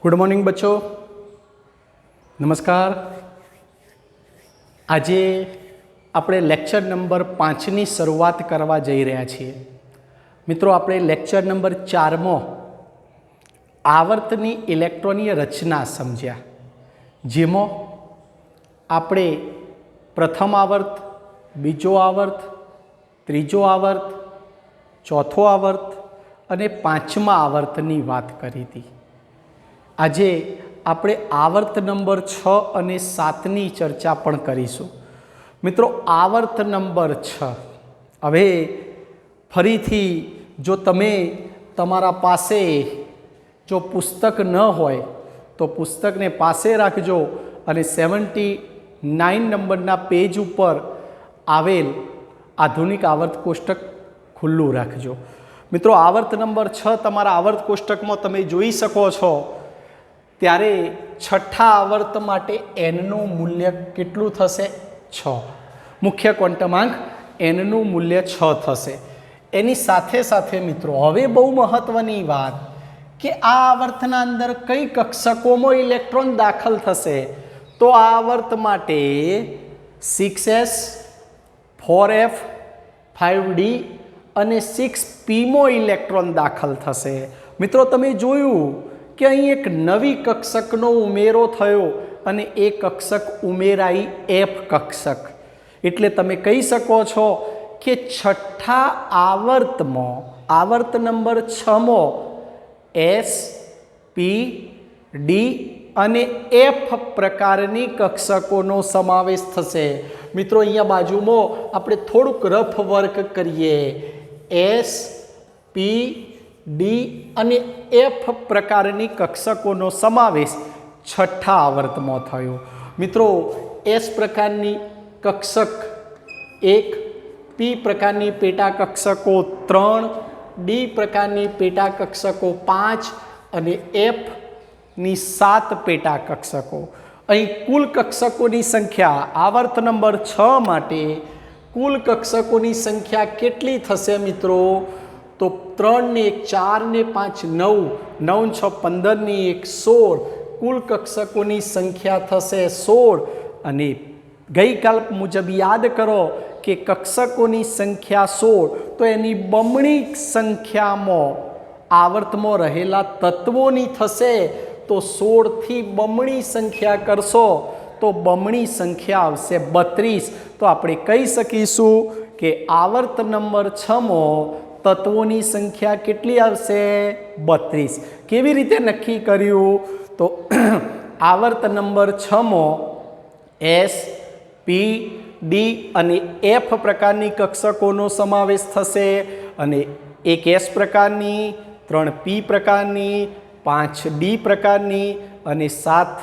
Good morning बच्चों, नमस्कार। आज આપણે લેક્ચર નંબર 5ની શરૂઆત કરવા જઈ રહ્યા છીએ। મિત્રો, આપણે લેક્ચર નંબર 4માં આવર્તની ઇલેક્ટ્રોનીય રચના સમજ્યા, જેમાં આપણે પ્રથમ આવર્ત, બીજો આવર્ત, ત્રીજો આવર્ત, ચોથો આવર્ત અને પાંચમા આવર્તની વાત કરી હતી। આજે આપણે આવર્ત નંબર 6 અને 7ની ચર્ચા પણ કરીશું। મિત્રો, આવર્ત નંબર 6 હવે ફરીથી જો તમે તમારા પાસે જો પુસ્તક ન હોય તો પુસ્તકને પાસે રાખજો અને 79 નંબરના પેજ ઉપર આવેલ આધુનિક આવર્ત કોષ્ટક ખુલ્લું રાખજો। મિત્રો, આવર્ત નંબર 6 તમારા આવર્ત કોષ્ટકમાં તમે જોઈ શકો છો। ત્યારે છઠ્ઠા આવર્ત માટે એનનું મૂલ્ય કેટલું થશે? 6। મુખ્ય ક્વોન્ટમાંક એનનું મૂલ્ય 6 થશે। એની સાથે સાથે મિત્રો, હવે બહુ મહત્વની વાત કે આ આવર્તના અંદર કઈ કક્ષકોમાં ઇલેક્ટ્રોન દાખલ થશે? તો આ આવર્ત માટે 6s, 4f, 5d અને 6pમાં ઇલેક્ટ્રોન દાખલ થશે। મિત્રો, તમે જોયું કે અહીં એક નવી કક્ષકનો ઉમેરો થયો અને એ કક્ષક ઉમેરાઈ એફ કક્ષક। એટલે તમે કહી શકો છો કે છઠ્ઠા આવર્તમાં આવર્ત નંબર 6માં એસ, પી, ડી અને એફ પ્રકારની કક્ષકોનો સમાવેશ થશે। મિત્રો, અહીંયા બાજુમાં આપણે થોડુંક રફ વર્ક કરીએ। એસ, પી, ડી અને એફ પ્રકારની કક્ષકોનો સમાવેશ છઠ્ઠા આવર્તમાં થયો। મિત્રો, એસ પ્રકારની કક્ષક 1, પી પ્રકારની પેટા કક્ષકો 3, ડી પ્રકારની પેટા કક્ષકો 5 અને એફની 7 પેટા કક્ષકો। અહીં કુલ કક્ષકોની સંખ્યા આવર્ત નંબર 6 માટે કુલ કક્ષકોની સંખ્યા કેટલી થશે મિત્રો? તો 3 ને 1 4 ને 5 9, 9 6 15 ને 1 16, કુલ કક્ષકોની સંખ્યા થશે 16। અને ગઈકાલ મુજબ યાદ કરો કે કક્ષકોની સંખ્યા 16 તો એની બમણી સંખ્યામાં આવર્તમાં રહેલા તત્વોની થશે। તો 16 થી બમણી સંખ્યા કરશો તો બમણી સંખ્યા આવશે 32। તો આપણે કહી શકીશું કે આવર્ત નંબર 6માં તત્વોની સંખ્યા કેટલી આવશે? 32। કેવી રીતે નક્કી કર્યું? તો આવર્ત નંબર 6માં એસ, પી, ડી અને એફ પ્રકારની કક્ષકોનો સમાવેશ થશે અને 1 એસ પ્રકારની, 3 પી પ્રકારની, 5 ડી પ્રકારની અને 7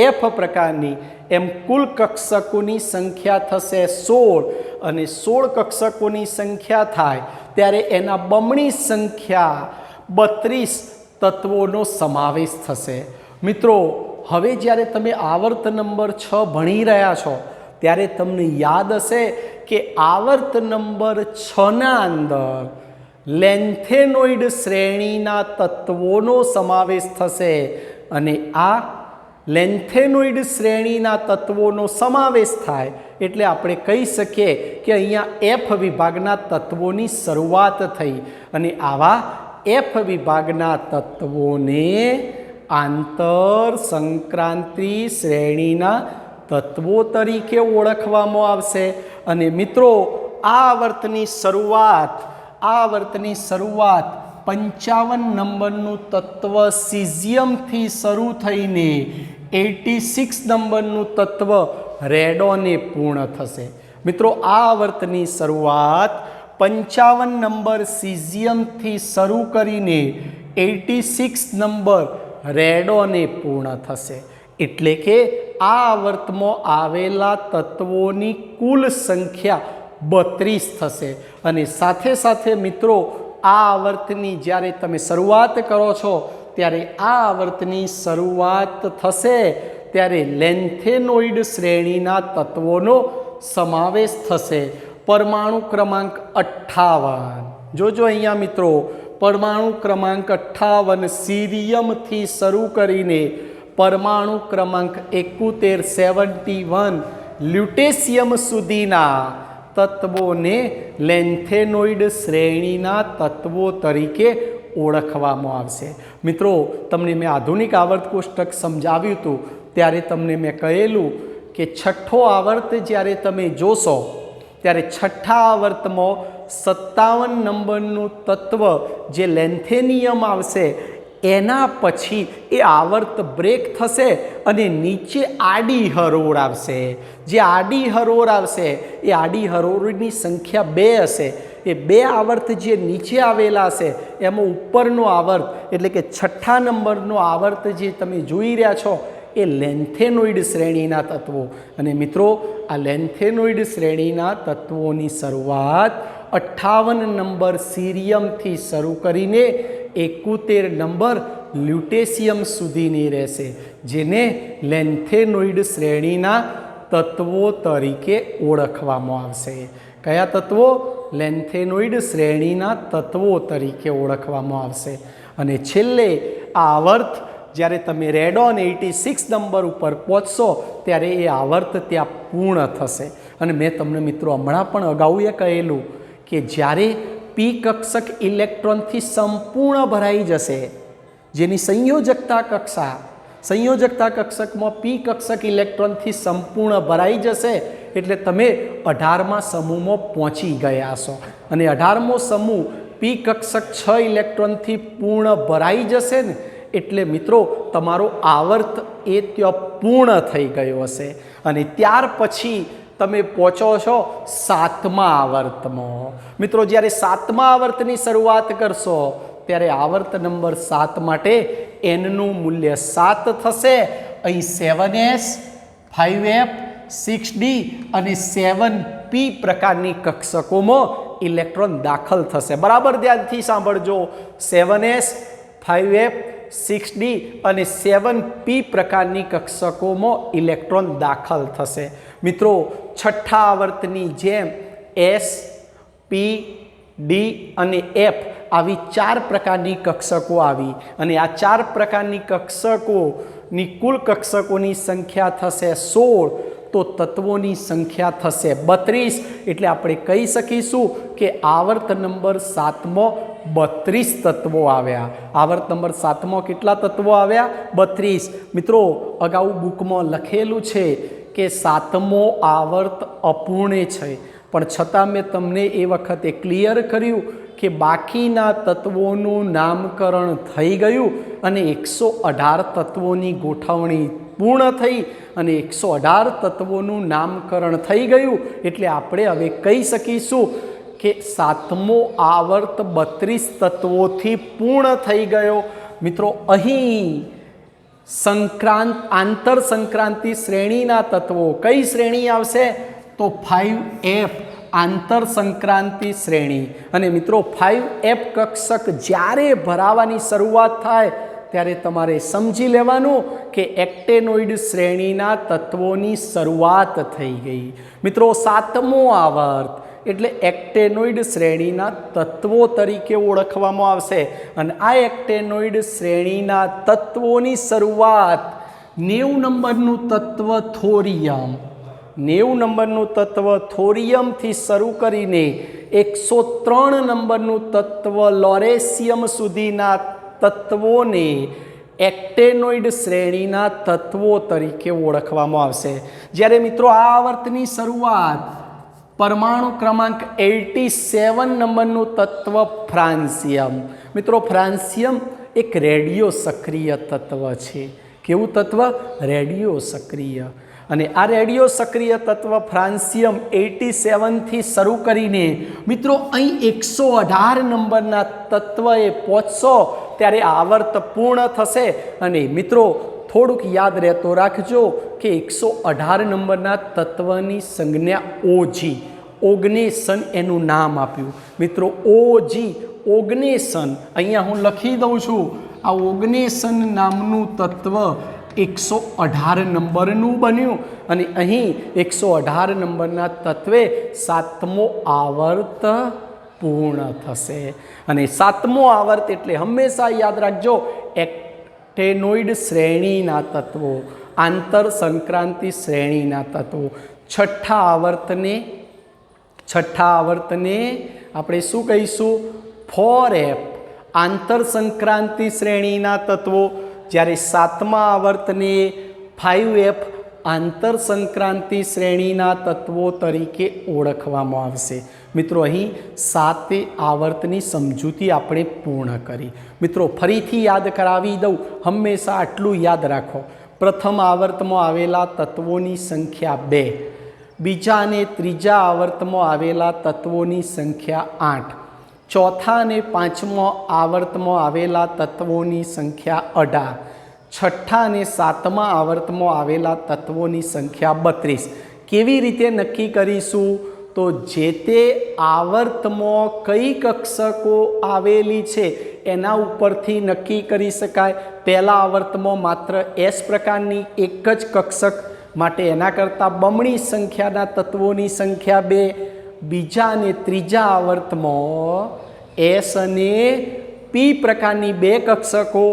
એફ પ્રકારની, એમ કુલ કક્ષકોની સંખ્યા થશે 16। અને 16 કક્ષકોની સંખ્યા થાય ત્યારે એના બમણી સંખ્યા 32 તત્વોનો સમાવેશ થશે। મિત્રો, હવે જ્યારે તમે આવર્ત નંબર 6 ભણી રહ્યા છો ત્યારે તમને યાદ હશે કે આવર્ત નંબર 6ના અંદર લેન્થેનોઇડ શ્રેણીના તત્વોનો સમાવેશ થશે અને આ લેન્થેનોઇડ શ્રેણીના તત્વોનો સમાવેશ થાય એટલે આપણે કહી શકીએ કે અહીંયા એફ વિભાગના તત્વોની શરૂઆત થઈ અને આવા એફ વિભાગના તત્વોને આંતર સંક્રાંતિ શ્રેણીના તત્વો તરીકે ઓળખવામાં આવશે। અને મિત્રો, આ આવર્તની શરૂઆત 55 નંબરનું તત્વ સીઝિયમથી શરૂ થઈને 86 નંબરનું તત્વ રેડોને પૂર્ણ થશે। મિત્રો, આ આવર્તની શરૂઆત 55 નંબર સીઝિયમથી શરૂ કરીને 86 નંબર રેડોને પૂર્ણ થશે। એટલે કે આ આવર્તમાં આવેલા તત્વોની કુલ સંખ્યા 32 થશે। અને સાથે સાથે મિત્રો, આ આવર્તની જ્યારે તમે શરૂઆત કરો છો ત્યારે આ આવર્તની શરૂઆત થશે ત્યારે લેન્થેનોઇડ શ્રેણીના તત્વોનો સમાવેશ થશે। પરમાણુ ક્રમાંક 58 જોજો અહીંયા મિત્રો, પરમાણુ ક્રમાંક 58 સીરિયમથી શરૂ કરીને પરમાણુ ક્રમાંક 71 લ્યુટેશિયમ સુધીના તત્વોને લેન્થેનોઇડ શ્રેણીના તત્વો તરીકે ઓળખવામાં આવશે. મિત્રો, તમને મેં આધુનિક આવર્ત કોષ્ટક સમજાવ્યું હતું ત્યારે તમને મેં કહેલું કે છઠ્ઠો આવર્ત જ્યારે તમે જોશો ત્યારે છઠ્ઠા આવર્તમાં 57 નંબરનું તત્વ જે લેન્થેનિયમ આવશે એના પછી એ આવર્ત બ્રેક થશે અને નીચે આડી હરોળ આવશે. જે આડી હરોળ આવશે એ આડી હરોળની સંખ્યા 2 હશે. એ 2 આવર્ત જે નીચે આવેલા હશે એમાં ઉપરનો આવર્ત એટલે કે છઠ્ઠા નંબરનો આવર્ત જે તમે જોઈ રહ્યા છો એ લેન્થેનોઇડ શ્રેણીના તત્વો. અને મિત્રો, આ લેન્થેનોઇડ શ્રેણીના તત્વોની શરૂઆત 58 નંબર સીરિયમથી શરૂ કરીને 71 નંબર લ્યુટેશિયમ સુધીની રહેશે, જેને લેન્થેનોઇડ શ્રેણીના તત્વો તરીકે ઓળખવામાં આવશે. કયા તત્વો? લેન્થેનોઇડ શ્રેણીના તત્વો તરીકે ઓળખવામાં આવશે. અને છેલ્લે આ આવર્ત જ્યારે તમે રેડોન 86 નંબર ઉપર પહોંચશો ત્યારે એ આવર્ત ત્યાં પૂર્ણ થશે. અને મેં તમને મિત્રો હમણાં પણ અગાઉ એ કહેલું કે જ્યારે પી કક્ષક ઇલેક્ટ્રોનથી સંપૂર્ણ ભરાઈ જશે, જેની સંયોજકતા કક્ષકમાં પી કક્ષક ઇલેક્ટ્રોનથી સંપૂર્ણ ભરાઈ જશે એટલે તમે 18મા સમૂહમાં પહોંચી ગયા છો. અને 18મો સમૂહ પી કક્ષક 6 ઇલેક્ટ્રોનથી પૂર્ણ ભરાઈ જશે ને એટલે મિત્રો તમારો આવર્ત એ ત્યાં પૂર્ણ થઈ ગયો હશે. અને ત્યાર પછી તમે પહોંચો છો 7મા આવર્તમાં. મિત્રો, જ્યારે 7મા આવર્તની શરૂઆત કરશો ત્યારે આવર્ત નંબર 7 માટે એનનું મૂલ્ય 7 થશે. અહીં 7s 5f 6d અને 7p પ્રકારની કક્ષકોમાં ઇલેક્ટ્રોન દાખલ થશે. બરાબર ધ્યાનથી સાંભળજો. 7s 5f 6d અને 7p પ્રકારની કક્ષકોમાં ઇલેક્ટ્રોન દાખલ થશે. મિત્રો, છઠ્ઠા આવર્તની જેમ s p d અને f આવી 4 પ્રકારની કક્ષકો આવી અને આ 4 પ્રકારની કક્ષકોની કુલ કક્ષકોની સંખ્યા થશે 16. તો તત્વોની સંખ્યા થશે 32. એટલે આપણે કહી શકીશું કે આવર્ત નંબર 7માં 32 તત્વો આવ્યા. આવર્ત નંબર 7માં કેટલા તત્વો આવ્યા? 32. મિત્રો, અગાઉ બુકમાં લખેલું છે કે 7મો આવર્ત અપૂર્ણ છે, પણ છતાં મેં તમને એ વખતે ક્લિયર કર્યું કે બાકીના તત્વોનું નામકરણ થઈ ગયું અને 118 તત્વોની ગોઠવણી પૂર્ણ થઈ અને 118 તત્વોનું નામકરણ થઈ ગયું. એટલે આપણે હવે કહી શકીશું કે 7મો આવર્ત 32 તત્વોથી પૂર્ણ થઈ ગયો. મિત્રો, અહીં આંતર સંક્રાંતિ શ્રેણીના તત્વો કઈ શ્રેણી આવશે? તો 5f આંતર સંક્રાંતિ શ્રેણી. અને મિત્રો, 5f કક્ષક જ્યારે ભરાવાની શરૂઆત થાય ત્યારે તમારે સમજી લેવાનું કે એક્ટેનોઇડ શ્રેણીના તત્વોની શરૂઆત થઈ ગઈ. મિત્રો, 7મો આવર્ત એટલે એક્ટેનોઇડ શ્રેણીના તત્વો તરીકે ઓળખવામાં આવશે. અને આ એક્ટેનોઇડ શ્રેણીના તત્વોની શરૂઆત 90 નંબરનું તત્વ થોરિયમ 90 નંબરનું તત્વ થોરિયમથી શરૂ કરીને 103 નંબરનું તત્વ લોરેશિયમ સુધીના તત્વોને એક્ટેનોઇડ શ્રેણીના તત્વો તરીકે ઓળખવામાં આવશે. જ્યારે મિત્રો આ આવર્તની શરૂઆત પરમાણુ ક્રમાંક 87 નંબરનું તત્વ ફ્રાન્સિયમ. મિત્રો, ફ્રાન્સિયમ એક રેડિયો સક્રિય તત્વ છે. કેવું તત્વ? રેડિયો સક્રિય. અને આ રેડિયો સક્રિય તત્વ ફ્રાન્સિયમ 87થી શરૂ કરીને મિત્રો અહીં 118 નંબરના તત્વએ પહોંચશો ત્યારે આવર્ત પૂર્ણ થશે. અને મિત્રો, થોડુંક યાદ રહેતો રાખજો કે 118 નંબરના તત્વની સંજ્ઞા ઓજી, ઓગ્નેશન એનું નામ આપ્યું. મિત્રો, ઓજી ઓગ્નેશન અહીંયા હું લખી દઉં છું. આ ઓગ્નેશન નામનું તત્વ 118 નંબરનું બન્યું અને અહીં 118 નંબરના તત્વે 7મો આવર્ત પૂર્ણ થશે। અને સાતમો આવર્ત એટલે હંમેશા યાદ રાખજો એક્ટેનોઇડ શ્રેણીના તત્વો, આંતર સંક્રાંતિ શ્રેણીના તત્વો। છઠ્ઠા આવર્તને આપણે શું કહીશું? 4F આંતર સંક્રાંતિ શ્રેણીના તત્વો, જ્યારે સાતમા આવર્તને 5F આંતર સંક્રાંતિ શ્રેણીના તત્વો તરીકે ઓળખવામાં આવશે। મિત્રો અહીં 7 આવર્તની સમજૂતી આપણે પૂર્ણ કરી। મિત્રો ફરીથી યાદ કરાવી દઉં, હંમેશા આટલું યાદ રાખો, પ્રથમ આવર્તમાં આવેલા તત્વોની સંખ્યા 2, બીજા અને ત્રીજા આવર્તમાં આવેલા તત્વોની સંખ્યા 8, ચોથા અને પાંચમા આવર્તમાં આવેલા તત્વોની સંખ્યા 18, છઠ્ઠા અને સાતમા આવર્તમાં આવેલા તત્વોની સંખ્યા 32। કેવી રીતે નક્કી કરીશું? તો જે તે આવર્તમાં કઈ કક્ષકો આવેલી છે એના ઉપરથી નક્કી કરી શકાય। પહેલા આવર્તમાં માત્ર S પ્રકારની એક જ કક્ષક માટે એના કરતાં બમણી સંખ્યાના તત્વોની સંખ્યા 2, બીજા અને ત્રીજા આવર્તમાં S અને P પ્રકારની 2 કક્ષકો,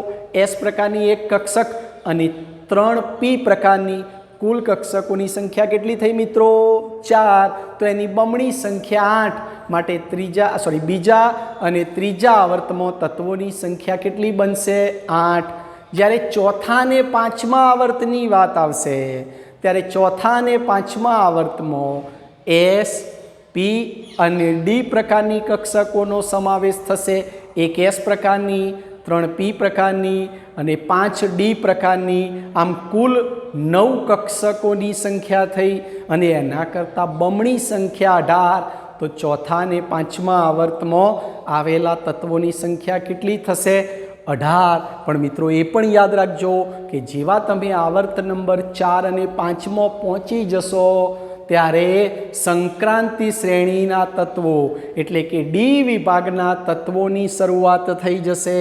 S પ્રકારની એક કક્ષક અને 3P પ્રકારની કુલ કક્ષકોની સંખ્યા કેટલી થઈ મિત્રો? 4। તો એની બમણી સંખ્યા 8 માટે બીજા અને ત્રીજા આવર્તમાં તત્વોની સંખ્યા કેટલી બનશે? 8। જ્યારે ચોથા અને પાંચમા આવર્તની વાત આવશે ત્યારે ચોથા અને પાંચમા આવર્તમાં S, P અને D પ્રકારની કક્ષકોનો સમાવેશ થશે। એક S પ્રકારની, 3P પ્રકારની અને 5D પ્રકારની, આમ કુલ 9 કક્ષકોની સંખ્યા થઈ અને એના કરતાં બમણી સંખ્યા 18। તો ચોથા અને પાંચમા આવર્તમાં આવેલા તત્વોની સંખ્યા કેટલી થશે? 18। પણ મિત્રો એ પણ યાદ રાખજો કે જેવા તમે આવર્ત નંબર 4 અને 5માં પહોંચી જશો ત્યારે સંક્રાંતિ શ્રેણીના તત્વો એટલે કે ડી વિભાગના તત્વોની શરૂઆત થઈ જશે।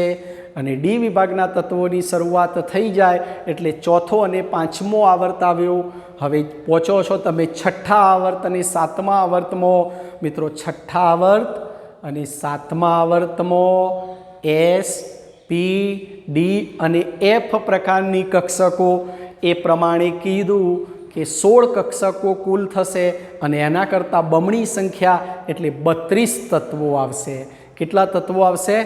અને ડી વિભાગના તત્વોની શરૂઆત થઈ જાય એટલે ચોથો અને પાંચમો આવર્ત આવ્યો। હવે પહોંચો છો તમે છઠ્ઠા આવર્ત અને સાતમા આવર્તમાં। મિત્રો છઠ્ઠા આવર્ત અને સાતમા આવર્તમાં S, P, D અને F પ્રકારની કક્ષકો એ પ્રમાણે કીધું કે 16 કક્ષકો કુલ થશે અને એના કરતાં બમણી સંખ્યા એટલે 32 તત્વો આવશે। કેટલા તત્વો આવશે?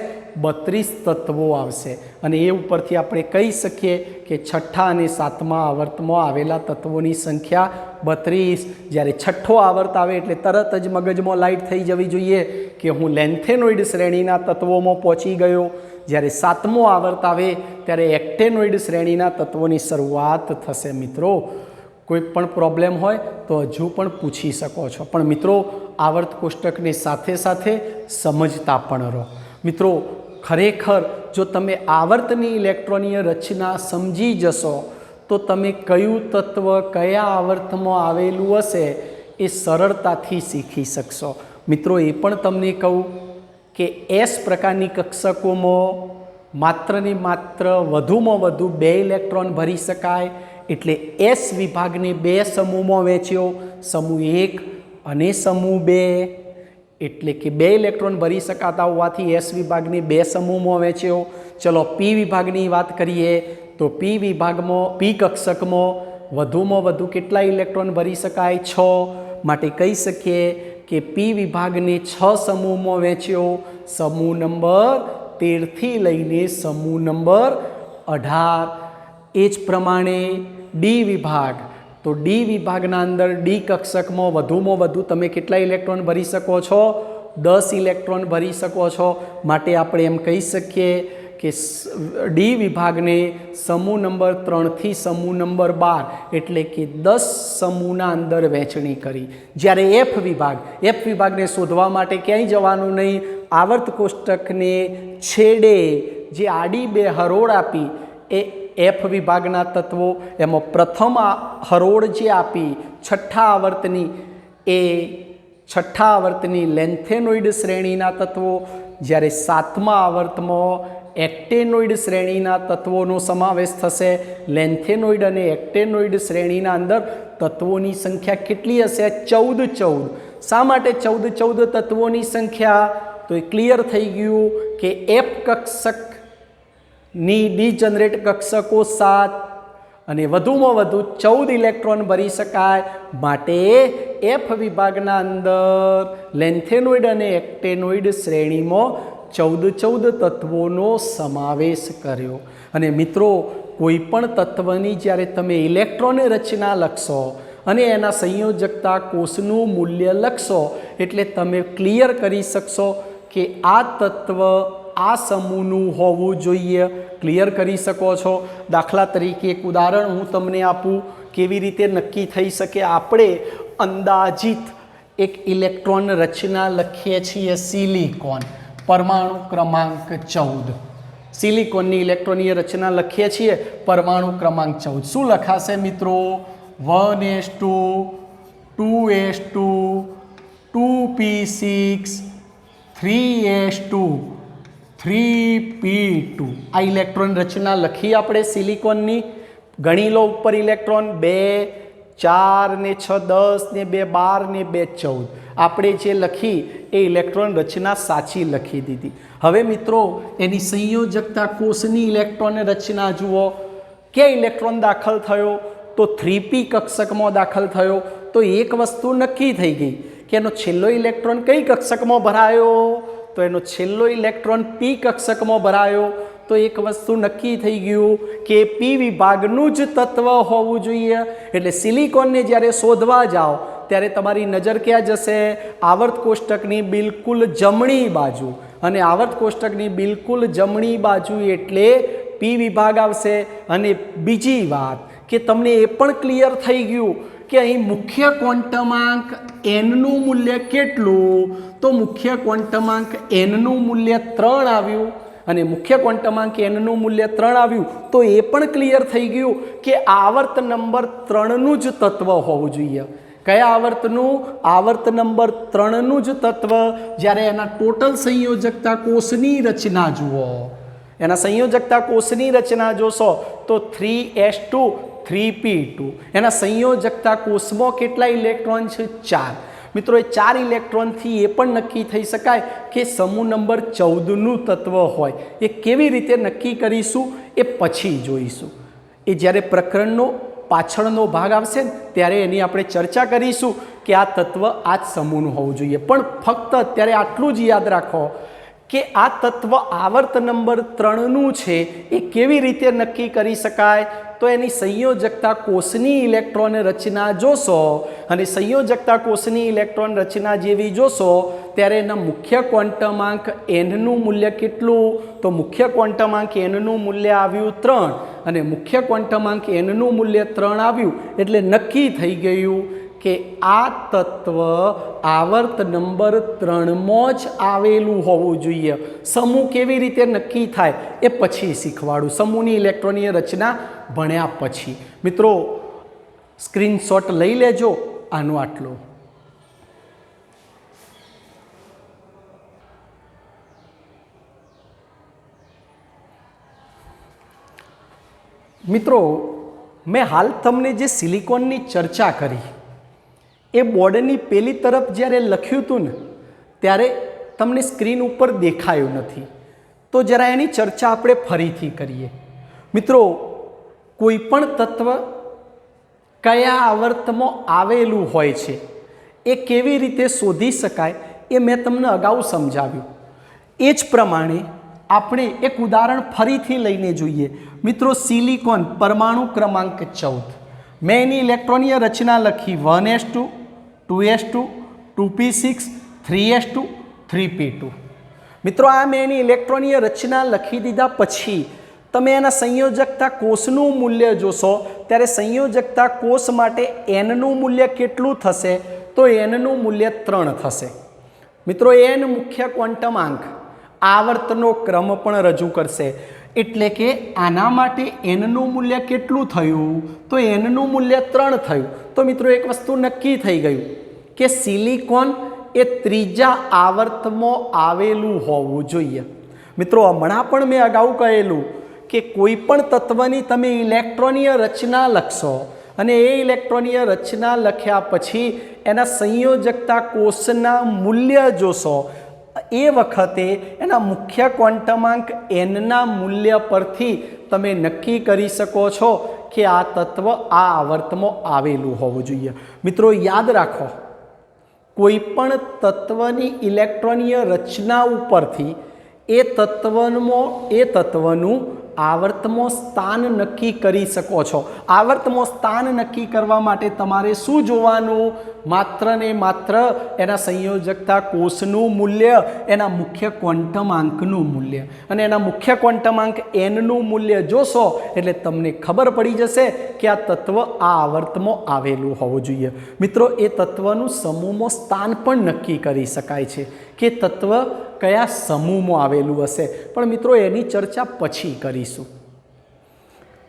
32 તત્વો આવશે। અને એ ઉપરથી આપણે કહી શકીએ કે છઠ્ઠા અને સાતમા આવર્તમાં આવેલા તત્વોની સંખ્યા 32। જ્યારે છઠ્ઠો આવર્ત આવે એટલે તરત જ મગજમાં લાઇટ થઈ જવી જોઈએ કે હું લેન્થેનોઇડ શ્રેણીના તત્વોમાં પહોંચી ગયો। જ્યારે સાતમો આવર્ત આવે ત્યારે એક્ટેનોઇડ શ્રેણીના તત્વોની શરૂઆત થશે। મિત્રો કોઈ પણ પ્રોબ્લેમ હોય તો હજુ પણ પૂછી શકો છો, પણ મિત્રો આવર્ત કોષ્ટકની સાથે સાથે સમજતા પણ રહો। મિત્રો ખરેખર જો તમે આવર્તની ઇલેક્ટ્રોનીય રચના સમજી જશો તો તમે કયું તત્વ કયા આવર્તમાં આવેલું હશે એ સરળતાથી શીખી શકશો। મિત્રો એ પણ તમને કહું કે S પ્રકારની કક્ષકોમાં માત્ર ને માત્ર વધુમાં વધુ 2 ઇલેક્ટ્રોન ભરી શકાય। એટલે S વિભાગને 2 સમૂહમાં વહેંચ્યો, સમૂહ 1 અને સમૂહ 2, એટલે કે 2 ઇલેક્ટ્રોન ભરી શકાતા હોવાથી S વિભાગને 2 સમૂહમાં વહેંચ્યો। ચલો P વિભાગની વાત કરીએ તો P કક્ષકમાં વધુમાં વધુ કેટલા ઇલેક્ટ્રોન ભરી શકાય? 6। માટે કહી શકીએ કે P વિભાગને 6 સમૂહમાં વહેંચ્યો, સમૂહ નંબર 13 થી લઈને સમૂહ નંબર 18। એ જ પ્રમાણે ડી વિભાગ, તો ડી વિભાગના અંદર ડી કક્ષકમાં વધુમાં વધુ તમે કેટલા ઇલેક્ટ્રોન ભરી શકો છો? 10 ઇલેક્ટ્રોન ભરી શકો છો। માટે આપણે એમ કહી શકીએ કે ડી વિભાગને સમૂહ નંબર 3 થી સમૂહ નંબર 12 એટલે કે 10 સમૂહના અંદર વહેંચણી કરી। જ્યારે એફ વિભાગને શોધવા માટે ક્યાંય જવાનું નહીં, આવર્ત કોષ્ટકને છેડે જે આડી 2 હરોળ આપી એ એફ વિભાગના તત્વો, એમાં પ્રથમ હરોળ જે આપી છઠ્ઠા આવર્તની લેન્થેનોઇડ શ્રેણીના તત્વો, જ્યારે સાતમા આવર્તમાં એક્ટેનોઇડ શ્રેણીના તત્વોનો સમાવેશ થશે। લેન્થેનોઇડ અને એક્ટેનોઇડ શ્રેણીના અંદર તત્વોની સંખ્યા કેટલી હશે? 14। શા માટે 14 તત્વોની સંખ્યા? તો એ ક્લિયર થઈ ગયું કે એફ કક્ષકની ડીજનરેટ કક્ષકો 7 અને વધુમાં વધુ 14 ઇલેક્ટ્રોન ભરી શકાય, માટે એફ વિભાગના અંદર લેન્થેનોઇડ અને એક્ટેનોઇડ શ્રેણીમાં 14 તત્વોનો સમાવેશ કર્યો. અને મિત્રો, કોઈ પણ તત્વની જ્યારે તમે ઇલેક્ટ્રોન રચના લખશો અને એના સંયોજકતા કોષનું મૂલ્ય લખશો એટલે તમે ક્લિયર કરી શકશો કે આ તત્વ આ સમૂહનું હોવું જોઈએ. ક્લિયર કરી શકો છો. દાખલા તરીકે એક ઉદાહરણ હું તમને આપું કેવી રીતે નક્કી થઈ શકે. આપણે અંદાજિત એક ઇલેક્ટ્રોન રચના લખીએ છીએ સિલિકોન, પરમાણુ ક્રમાંક 14. સિલિકોનની ઇલેક્ટ્રોનીય રચના લખીએ છીએ પરમાણુ ક્રમાંક 14. શું લખાશે મિત્રો? 1s2 2s2 2p6 3s2 3p2. આ ઇલેક્ટ્રોન રચના લખી આપણે સિલિકોનની. ગણી લો ઉપર ઇલેક્ટ્રોન 2 4 ને 6 10 ને 2 12 ને 2 14. આપણે જે લખી એ ઇલેક્ટ્રોન રચના સાચી લખી દીધી. હવે મિત્રો, એની સંયોજકતા કોષની ઇલેક્ટ્રોન રચના જુઓ. ક્યાં ઇલેક્ટ્રોન દાખલ થયો? તો 3p કક્ષકમાં દાખલ થયો. તો એક વસ્તુ નક્કી થઈ ગઈ કે એનો છેલ્લો ઇલેક્ટ્રોન કઈ કક્ષકમાં ભરાયો? તો એનો છેલ્લો ઇલેક્ટ્રોન p કક્ષકમાં ભરાયો. તો એક વસ્તુ નક્કી થઈ ગયું કે p વિભાગનું જ તત્વ હોવું જોઈએ. એટલે સિલિકોનને જ્યારે શોધવા જાઓ ત્યારે તમારી નજર ક્યાં જશે? આવર્ત કોષ્ટકની બિલકુલ જમણી બાજુ. અને આવર્ત કોષ્ટકની બિલકુલ જમણી બાજુ એટલે p વિભાગ આવશે. અને બીજી વાત કે તમને એ પણ ક્લિયર થઈ ગયું કે અહીં મુખ્ય ક્વોન્ટમાંક nનું મૂલ્ય કેટલું? તો મુખ્ય ક્વોન્ટમાંક nનું મૂલ્ય 3 આવ્યું. અને મુખ્ય ક્વોન્ટમાંક nનું મૂલ્ય 3 આવ્યું તો એ પણ ક્લિયર થઈ ગયું કે આવર્ત નંબર 3નું જ તત્વ હોવું જોઈએ. કયા આવર્તનું? આવર્ત નંબર 3નું જ તત્વ. જ્યારે એના ટોટલ સંયોજકતા કોષની રચના જુઓ, એના સંયોજકતા કોષની રચના જોશો તો 3s2 3p2. એના સંયોજકતા કોષમાં કેટલા ઇલેક્ટ્રોન છે? 4. મિત્રો, એ 4 ઇલેક્ટ્રોનથી એ પણ નક્કી થઈ શકાય કે સમૂહ નંબર 14નું તત્વ હોય. એ કેવી રીતે નક્કી કરીશું એ પછી જોઈશું. એ જ્યારે પ્રકરણનો પાછળનો ભાગ આવશે ને ત્યારે એની આપણે ચર્ચા કરીશું કે આ તત્વ આ જ સમૂહનું હોવું જોઈએ. પણ ફક્ત અત્યારે આટલું જ યાદ રાખો કે આ તત્વ આવર્ત નંબર 3નું છે એ કેવી રીતે નક્કી કરી શકાય? તો એની સંયોજકતા કોષની ઇલેક્ટ્રોન રચના જોશો અને સંયોજકતા કોષની ઇલેક્ટ્રોન રચના જેવી જોશો ત્યારે એના મુખ્ય ક્વોન્ટમાંક nનું મૂલ્ય કેટલું? તો મુખ્ય ક્વોન્ટમાંક nનું મૂલ્ય આવ્યું 3 અને મુખ્ય ક્વોન્ટમાંક nનું મૂલ્ય 3 આવ્યું એટલે નક્કી થઈ ગયું કે આ તત્વ આવર્ત નંબર 3માં જ આવેલું હોવું જોઈએ. સમૂહ કેવી રીતે નક્કી થાય એ પછી શીખવાડું, સમૂહની ઇલેક્ટ્રોનીય રચના ભણ્યા પછી. મિત્રો, સ્ક્રીનશોટ લઈ લેજો આનો આટલો. મિત્રો, મેં હાલ તમને જે સિલિકોનની ચર્ચા કરી એ બોર્ડની પેલી તરફ જ્યારે લખ્યું હતું ને ત્યારે તમને સ્ક્રીન ઉપર દેખાયું નથી. તો જરા એની ચર્ચા આપણે ફરીથી કરીએ. મિત્રો, કોઈ પણ તત્વ કયા આવર્તમાં આવેલું હોય છે એ કેવી રીતે શોધી શકાય એ મેં તમને અગાઉ સમજાવ્યું. એ જ પ્રમાણે આપણે એક ઉદાહરણ ફરીથી લઈને જોઈએ. મિત્રો, સિલિકોન પરમાણુ ક્રમાંક 14. મેં એની ઇલેક્ટ્રોનીય રચના લખી 1s2 2s2 2p6 3s2 3p2. મિત્રો, આ મેં એની ઇલેક્ટ્રોનીય રચના લખી દીધા પછી તમે એના સંયોજકતા કોષનું મૂલ્ય જોશો ત્યારે સંયોજકતા કોષ માટે nનું મૂલ્ય કેટલું થશે? તો nનું મૂલ્ય 3 થશે. મિત્રો, n મુખ્ય ક્વોન્ટમાંક આવર્તનો ક્રમ પણ રજૂ કરશે. એટલે કે આના માટે nનું મૂલ્ય કેટલું થયું? તો nનું મૂલ્ય 3 થયું. તો મિત્રો, એક વસ્તુ નક્કી થઈ ગયું કે સિલિકોન એ ત્રીજા આવર્તમાં આવેલું હોવું જોઈએ. મિત્રો, હમણાં પણ મેં અગાઉ કહેલું કે કોઈ પણ તત્વની તમે ઇલેક્ટ્રોનીય રચના લખશો અને એ ઇલેક્ટ્રોનીય રચના લખ્યા પછી એના સંયોજકતા કોષના મૂલ્ય જોશો એ વખતે એના મુખ્ય ક્વોન્ટમાંક એનના મૂલ્ય પરથી તમે નક્કી કરી શકો છો કે આ તત્વ આ આવર્તમાં આવેલું હોવું જોઈએ. મિત્રો યાદ રાખો, કોઈ પણ તત્વની ઇલેક્ટ્રોનીય રચના ઉપરથી એ તત્વનું આવર્તમાં સ્થાન નક્કી કરી શકો છો. આવર્તમાં સ્થાન નક્કી કરવા માટે તમારે શું જોવાનું? માત્ર ને માત્ર એના સંયોજકતા કોષનું મૂલ્ય, એના મુખ્ય ક્વોન્ટમાંકનું મૂલ્ય, અને એના મુખ્ય ક્વોન્ટમાંક એનનું મૂલ્ય જોશો એટલે તમને ખબર પડી જશે કે આ તત્વ આ આવર્તમાં આવેલું હોવું જોઈએ. મિત્રો એ તત્વનું સમૂહમાં સ્થાન પણ નક્કી કરી શકાય છે કે તત્વ કયા સમૂહમાં આવેલું હશે, પણ મિત્રો એની ચર્ચા પછી કરીશું.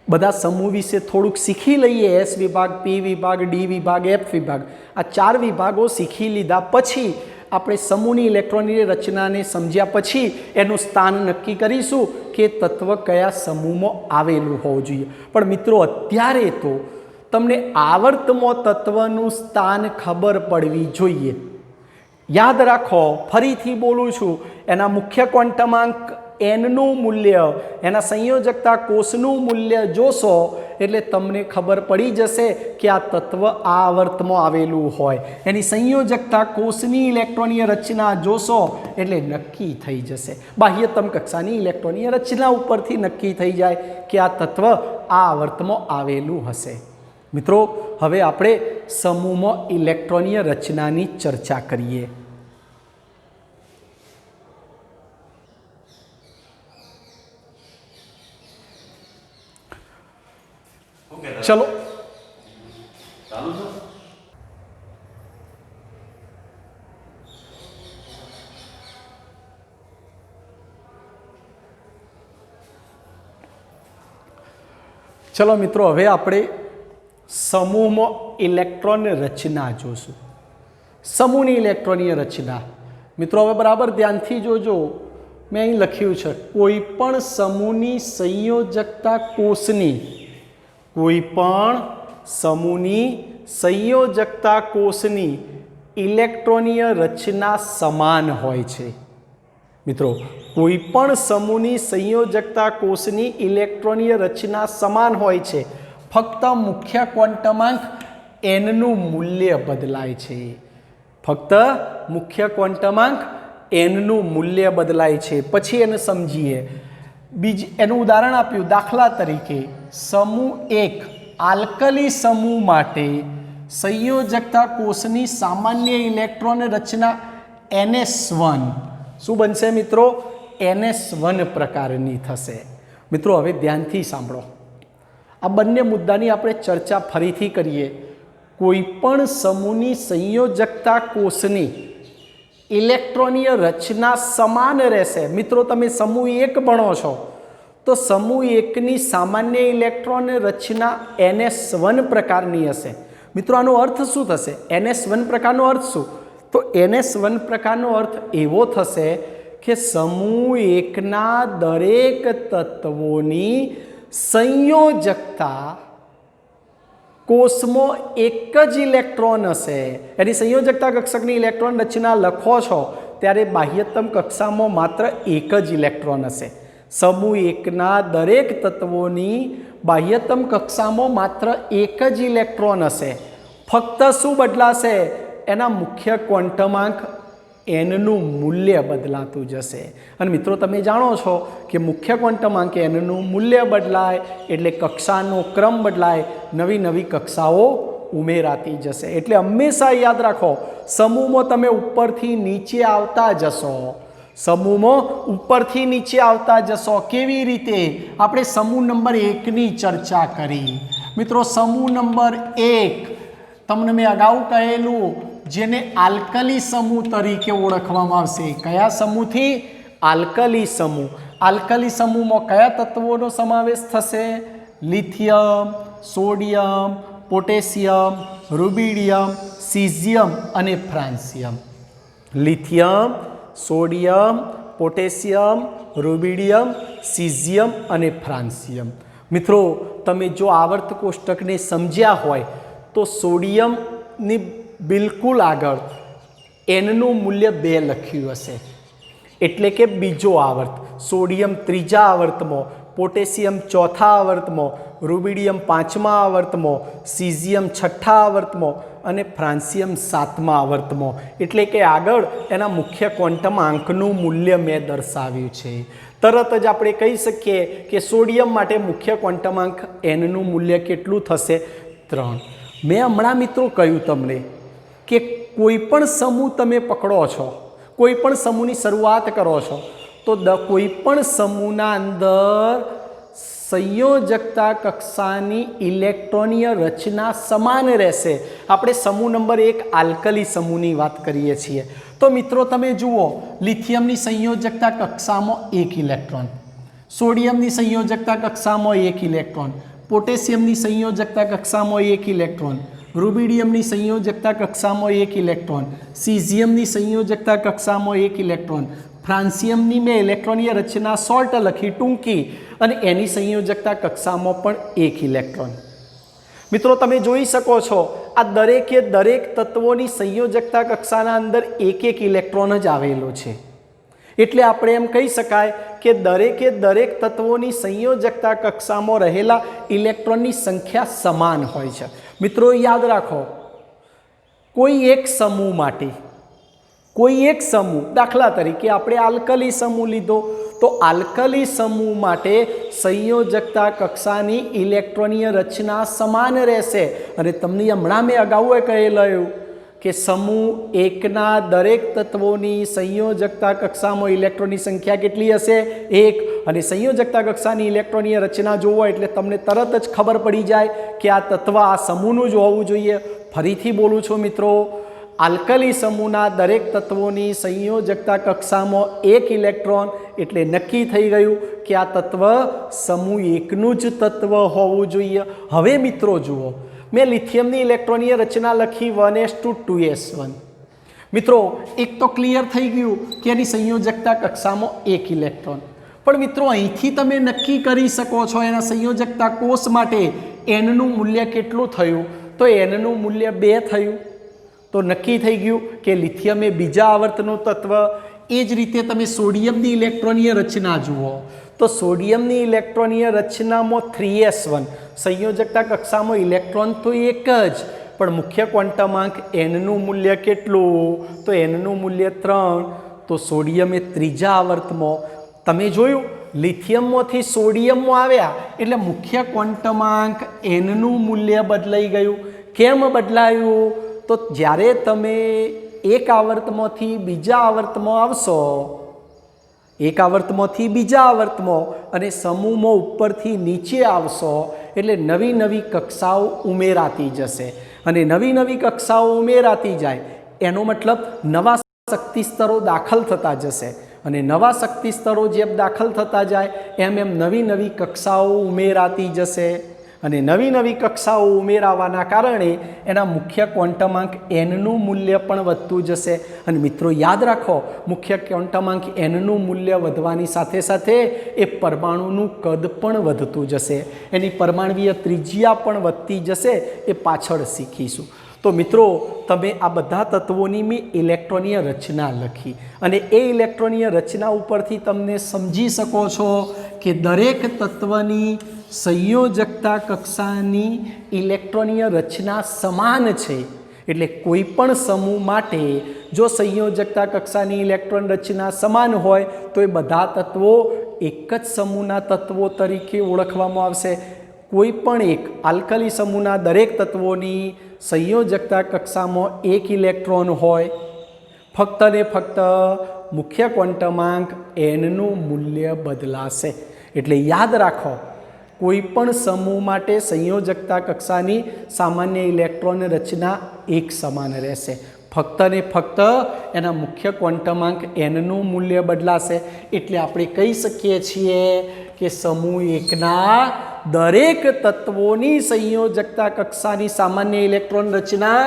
બધા સમૂહ વિશે થોડુંક શીખી લઈએ. એસ વિભાગ, પી વિભાગ, ડી વિભાગ, એફ વિભાગ, આ 4 વિભાગો શીખી લીધા પછી આપણે સમૂહની ઇલેક્ટ્રોનની રચનાને સમજ્યા પછી એનું સ્થાન નક્કી કરીશું કે તત્વ કયા સમૂહમાં આવેલું હોવું જોઈએ. પણ મિત્રો અત્યારે તો તમને આવર્તમાં તત્વનું સ્થાન ખબર પડવી જોઈએ. યાદ રાખો, ફરીથી બોલું છું, એના મુખ્ય ક્વોન્ટમાંક એનનું મૂલ્ય, એના સંયોજકતા કોષનું મૂલ્ય જોશો એટલે તમને ખબર પડી જશે કે આ તત્વ આ આવર્તમાં આવેલું હોય. એની સંયોજકતા કોષની ઇલેક્ટ્રોનીય રચના જોશો એટલે નક્કી થઈ જશે. બાહ્યતમ કક્ષાની ઇલેક્ટ્રોનીય રચના ઉપરથી નક્કી થઈ જાય કે આ તત્વ આ આવર્તમાં આવેલું હશે. મિત્રો હવે આપણે સમૂહમાં ઇલેક્ટ્રોનીય રચનાની ચર્ચા કરીએ. ચલો ચલો મિત્રો હવે આપણે સમૂહમાં ઇલેક્ટ્રોન રચના જોશું. સમૂહની ઇલેક્ટ્રોનીય રચના મિત્રો હવે બરાબર ધ્યાનથી જોજો. મેં અહીં લખ્યું છે, કોઈ પણ સમૂહની સંયોજકતા કોષની, કોઈ પણ સમૂહની સંયોજકતા કોષની ઇલેક્ટ્રોનીય રચના સમાન હોય છે. મિત્રો કોઈ પણ સમૂહની સંયોજકતા કોષની ઇલેક્ટ્રોનીય રચના સમાન હોય છે, ફક્ત મુખ્ય ક્વોન્ટમાંક એનનું મૂલ્ય બદલાય છે. ફક્ત મુખ્ય ક્વોન્ટમાંક એનનું મૂલ્ય બદલાય છે. પછી એને સમજીએ. એનું ઉદાહરણ આપ્યું, દાખલા તરીકે સમૂહ 1 આલ્કલી સમૂહ માટે સંયોજકતા કોષની સામાન્ય ઇલેક્ટ્રોન રચના NS1 શું બનશે મિત્રો? NS1 પ્રકારની થશે. મિત્રો હવે ધ્યાનથી સાંભળો, આ બંને મુદ્દાની આપણે ચર્ચા ફરીથી કરીએ. કોઈ પણ સમૂહની સંયોજકતા કોષની ઇલેક્ટ્રોનીય રચના સમાન રહેશે. મિત્રો તમે સમૂહ 1 ભણો છો તો સમૂહ 1ની સામાન્ય ઇલેક્ટ્રોન રચના NS1 પ્રકારની હશે. મિત્રો આનો અર્થ શું થશે? NS1 પ્રકારનો અર્થ શું? તો NS1 પ્રકારનો અર્થ એવો થશે કે સમૂહ 1ના દરેક તત્વોની સંયોજકતા કોષમાં એક જ ઇલેક્ટ્રોન હશે. એની સંયોજકતા કક્ષકની ઇલેક્ટ્રોન રચના લખો છો ત્યારે બાહ્યતમ કક્ષામાં માત્ર એક જ ઇલેક્ટ્રોન હશે. સમૂહ 1ના દરેક તત્વોની બાહ્યતમ કક્ષામાં માત્ર એક જ ઇલેક્ટ્રોન હશે. ફક્ત શું બદલાશે? એના મુખ્ય ક્વોન્ટમાંક એનનું મૂલ્ય બદલાતું જશે. અને મિત્રો તમે જાણો છો કે મુખ્ય ક્વોન્ટમાંક એનનું મૂલ્ય બદલાય એટલે કક્ષાનો ક્રમ બદલાય, નવી નવી કક્ષાઓ ઉમેરાતી જશે. એટલે હંમેશા યાદ રાખો, સમૂહમાં તમે ઉપરથી નીચે આવતા જશો. સમૂહમાં ઉપરથી નીચે આવતા જશો. કેવી રીતે? આપણે સમૂહ નંબર 1ની ચર્ચા કરી. મિત્રો સમૂહ નંબર 1 તમને મેં અગાઉ કહેલું, જેને આલ્કલી સમૂહ તરીકે ઓળખવામાં આવશે. કયા સમૂહથી? આલ્કલી સમૂહ. આલ્કલી સમૂહમાં કયા તત્વોનો સમાવેશ થશે? Lithium, sodium, potassium, rubidium, caesium અને francium. Lithium, sodium, potassium, rubidium, caesium અને ફ્રાન્સિયમ. મિત્રો તમે જો આવર્ત કોષ્ટકને સમજ્યા હોય તો સોડિયમની બિલકુલ આગળ એનનું મૂલ્ય 2 લખ્યું હશે. એટલે કે બીજો આવર્ત, સોડિયમ ત્રીજા આવર્તમાં, પોટેશિયમ ચોથા આવર્તમાં, રૂબિડિયમ પાંચમા આવર્તમાં, સીઝિયમ છઠ્ઠા આવર્તમાં અને ફ્રાન્સિયમ સાતમા આવર્તમાં. એટલે કે આગળ એના મુખ્ય ક્વોન્ટમ આંકનું મૂલ્ય મેં દર્શાવ્યું છે. તરત જ આપણે કહી શકીએ કે સોડિયમ માટે મુખ્ય ક્વોન્ટમ આંક એનનું મૂલ્ય કેટલું થશે? 3. મેં હમણાં મિત્રો કહ્યું તમને કે કોઈ પણ સમૂહ તમે પકડો છો, કોઈ પણ સમૂહની શરૂઆત કરો છો તો કોઈ પણ સમૂહના અંદર સંયોજકતા કક્ષાની ઇલેક્ટ્રોનીય રચના સમાન રહેશે. આપણે સમૂહ નંબર 1 આલ્કલી સમૂહની વાત કરીએ છીએ. તો મિત્રો તમે જુઓ, લિથિયમની સંયોજકતા કક્ષામાં 1 ઇલેક્ટ્રોન, સોડિયમની સંયોજકતા કક્ષામાં 1 ઇલેક્ટ્રોન, પોટેશિયમની સંયોજકતા કક્ષામાં 1 ઇલેક્ટ્રોન, રૂબિડિયમની સંયોજકતા કક્ષામાં 1 ઇલેક્ટ્રોન, સીઝિયમની સંયોજકતા કક્ષામાં 1 ઇલેક્ટ્રોન, ફ્રાન્સિયમની મેં ઇલેક્ટ્રોનીય રચના શોર્ટ લખી ટૂંકી, અને એની સંયોજકતા કક્ષામાં પણ 1 ઇલેક્ટ્રોન. મિત્રો તમે જોઈ શકો છો આ દરેકે દરેક તત્વોની સંયોજકતા કક્ષાના અંદર 1 ઇલેક્ટ્રોન જ આવેલો છે. એટલે આપણે એમ કહી શકાય કે દરેકે દરેક તત્વોની સંયોજકતા કક્ષામાં રહેલા ઇલેક્ટ્રોનની સંખ્યા સમાન હોય છે. મિત્રો યાદ રાખો, કોઈ એક સમૂહ માટે, કોઈ એક સમૂહ, દાખલા તરીકે આપણે આલ્કલી સમૂહ લીધો, તો આલ્કલી સમૂહ માટે સંયોજકતા કક્ષાની ઇલેક્ટ્રોનીય રચના સમાન રહેશે. અને તમને હમણાં મેં અગાઉ કહેલું કે સમૂહ એકના દરેક તત્વોની સંયોજકતા કક્ષામાં ઇલેક્ટ્રોનની સંખ્યા કેટલી હશે? 1. અને સંયોજકતા કક્ષાની ઇલેક્ટ્રોનીય રચના જોવો એટલે તમને તરત જ ખબર પડી જાય કે આ તત્વ આ સમૂહનું જ હોવું જોઈએ. ફરીથી બોલું છું મિત્રો, આલ્કલી સમૂહના દરેક તત્વોની સંયોજકતા કક્ષામાં 1 ઇલેક્ટ્રોન, એટલે નક્કી થઈ ગયું કે આ તત્વ સમૂહ 1નું જ તત્વ હોવું જોઈએ. હવે મિત્રો જુઓ, મેં લિથિયમની ઇલેક્ટ્રોનીય રચના લખી 1s2 મિત્રો એક તો ક્લિયર થઈ ગયું કે એની સંયોજકતા કક્ષામાં 1 ઇલેક્ટ્રોન. પણ મિત્રો અહીંથી તમે નક્કી કરી શકો છો એના સંયોજકતા કોષ માટે એનનું મૂલ્ય કેટલું થયું? તો એનનું મૂલ્ય 2 થયું. તો નક્કી થઈ ગયું કે લિથિયમ એ બીજા આવર્તનું તત્વ. એ જ રીતે તમે સોડિયમની ઇલેક્ટ્રોનીય રચના જુઓ, તો સોડિયમની ઇલેક્ટ્રોનીય રચનામાં 3s1, સંયોજકતા કક્ષામાં ઇલેક્ટ્રોન તો એક જ, પણ મુખ્ય ક્વોન્ટમ આંક એનનું મૂલ્ય કેટલું? તો એનનું મૂલ્ય 3. તો સોડિયમ એ ત્રીજા આવર્તમાં. તમે જોયું, લિથિયમમાંથી સોડિયમમાં આવ્યા એટલે મુખ્ય ક્વોન્ટમ આંક એનનું મૂલ્ય બદલાઈ ગયું. કેમ બદલાયું? તો જ્યારે તમે એક આવર્તમાંથી બીજા આવર્તમાં આવશો, એક આવર્તમાંથી બીજા આવર્તમાં અને સમૂહમાં ઉપરથી નીચે આવશો એટલે નવી નવી કક્ષાઓ ઉમેરાતી જશે. અને નવી નવી કક્ષાઓ ઉમેરાતી જાય એનો મતલબ નવા શક્તિ સ્તરો દાખલ થતા જશે. અને નવા શક્તિ સ્તરો જેમ દાખલ થતા જાય એમ એમ નવી નવી કક્ષાઓ ઉમેરાતી જશે. અને નવી નવી કક્ષાઓ ઉમેરાવાના કારણે એના મુખ્ય ક્વોન્ટમ આંક એનનું મૂલ્ય પણ વધતું જશે. અને મિત્રો યાદ રાખો, મુખ્ય ક્વોન્ટમ આંક એનનું મૂલ્ય વધવાની સાથે સાથે એ પરમાણુનું કદ પણ વધતું જશે, એની પરમાણવીય ત્રિજ્યા પણ વધતી જશે. એ પાછળ શીખીશું. તો મિત્રો તમે આ બધા તત્વોની મેં ઇલેક્ટ્રોનીય રચના લખી, અને એ ઇલેક્ટ્રોનીય રચના ઉપરથી તમને સમજી શકો છો કે દરેક તત્વની સંયોજકતા કક્ષાની ઇલેક્ટ્રોનીય રચના સમાન છે. એટલે કોઈ પણ સમૂહ માટે જો સંયોજકતા કક્ષાની ઇલેક્ટ્રોન રચના સમાન હોય તો એ બધા તત્વો એક જ સમૂહના તત્વો તરીકે ઓળખવામાં આવશે. કોઈ પણ એક આલ્કલી સમૂહના દરેક તત્વોની સંયોજકતા કક્ષામાં 1 ઇલેક્ટ્રોન હોય, ફક્ત ને ફક્ત મુખ્ય ક્વોન્ટમ આંક એનનું મૂલ્ય બદલાશે. એટલે યાદ રાખો, કોઈ પણ સમૂહ માટે સંયોજકતા કક્ષાની સામાન્ય ઇલેક્ટ્રોન રચના એક સમાન રહેશે. ફક્ત ને ફક્ત એના મુખ્ય ક્વોન્ટમ આંક એનનું મૂલ્ય બદલાશે. એટલે આપણે કહી શકીએ છીએ કે સમૂહ એકના દરેક તત્વોની સંયોજકતા કક્ષાની સામાન્ય ઇલેક્ટ્રોન રચના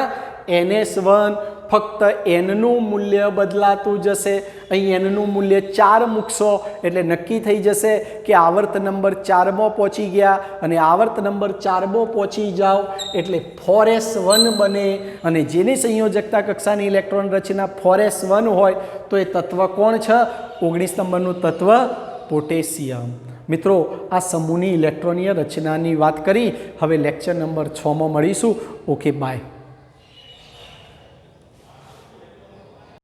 NS1 ફક્ત એનનું મૂલ્ય બદલાતું જશે. અહીં એનનું મૂલ્ય 4 મૂકશો એટલે નક્કી થઈ જશે કે આવર્ત નંબર 4માં પહોંચી ગયા, અને આવર્ત નંબર 4માં પહોંચી જાઓ એટલે 4s1 બને. અને જેની સંયોજકતા કક્ષાની ઇલેક્ટ્રોન રચના 4s1 હોય તો એ તત્વ કોણ છે? 19 નંબરનું તત્વ પોટેશિયમ. મિત્રો, આ સમૂહની ઇલેક્ટ્રોનીય રચનાની વાત કરી. હવે લેક્ચર નંબર 6માં મળીશું. Okay, by.